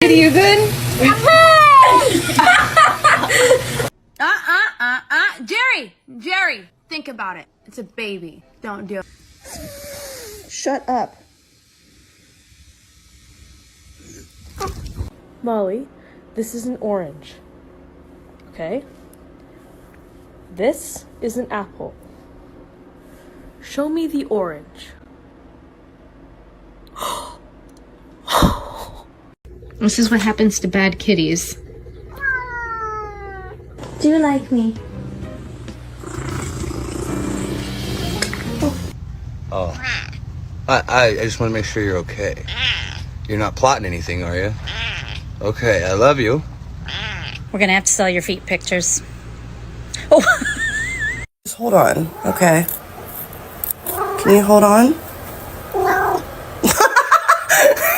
Are you good? Jerry, think about it. It's a baby. Don't do it. Shut up. Molly, this is an orange. Okay? This is an apple. Show me the orange. This is what happens to bad kitties. Do you like me? Oh. I just want to make sure you're okay. You're not plotting anything, are you? Okay, I love you. We're gonna have to sell your feet pictures. Just hold on, okay? Can you hold on?